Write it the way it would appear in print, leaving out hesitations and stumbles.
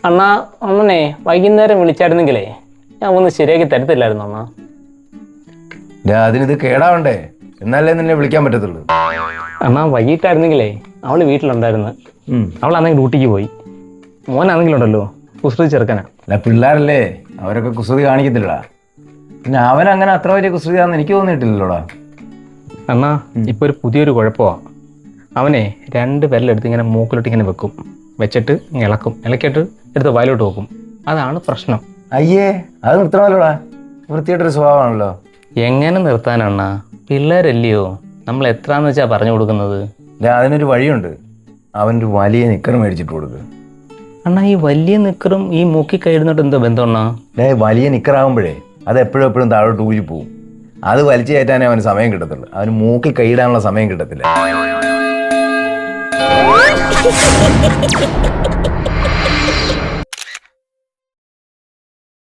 അണ്ണാ അണ്ണനെ വൈകുന്നേരം വിളിച്ചായിരുന്നെങ്കിലേ ഞാൻ ഒന്ന് ശരിയാക്കി തരത്തില്ലായിരുന്നു അണ്ണാ. അതിനിത് കേടാവണ്ടേ, എന്നാലേ നിന്നെ വിളിക്കാൻ പറ്റത്തുള്ളൂ. അണ്ണാ വൈകിട്ടായിരുന്നെങ്കിലേ അവള് വീട്ടിലുണ്ടായിരുന്നു. അവളാണെങ്കിൽ ഡ്യൂട്ടിക്ക് പോയി. മോനാണെങ്കിലുണ്ടല്ലോ കുസൃതി ചെറുക്കനാ. അല്ല പിള്ളേരല്ലേ, അവരൊക്കെ കുസൃതി കാണിക്കത്തില്ലടാ. പിന്നെ അവനങ്ങനെ അത്ര വലിയ കുസൃതിയാണെന്ന് എനിക്ക് തോന്നിയിട്ടില്ലല്ലോടാ. അണ്ണാ ഇപ്പൊ ഒരു പുതിയൊരു കുഴപ്പമാണ്. അവനെ 2 വിരലെടുത്ത് ഇങ്ങനെ മൂക്കിലോട്ട് ഇങ്ങനെ വെക്കും, വെച്ചിട്ട് ഇളക്കും, ഇളക്കിയിട്ട് എടുത്ത് വയലോട്ട് വെക്കും. അതാണ് പ്രശ്നം. അയ്യേ, അത് നിർത്തണമല്ലോടാ, വൃത്തിയായിട്ടൊരു സ്വഭാവമാണല്ലോ. എങ്ങനെ നിർത്താനണ്ണാ? പിള്ളേരല്ലയോ, നമ്മൾ എത്രാന്ന് വെച്ചാ പറഞ്ഞു കൊടുക്കുന്നത്. അതിനൊരു വഴിയുണ്ട്. അവനൊരു വലിയ നിക്കർ മേടിച്ചിട്ട് കൊടുക്കുക. അണ്ണാ ഈ വലിയ നിക്കറും ഈ മൂക്കി കൈയിടുന്നിട്ട് എന്തോ ബന്ധം അണ്ണാ? വലിയ നിക്കറാകുമ്പോഴേ അത് എപ്പോഴും താഴോട്ട് ഊരി പോവും. അത് വലിച്ചു കയറ്റാനേ അവന് സമയം കിട്ടത്തുള്ളൂ. അവന് മൂക്കി കൈയിടാനുള്ള സമയം കിട്ടത്തില്ല.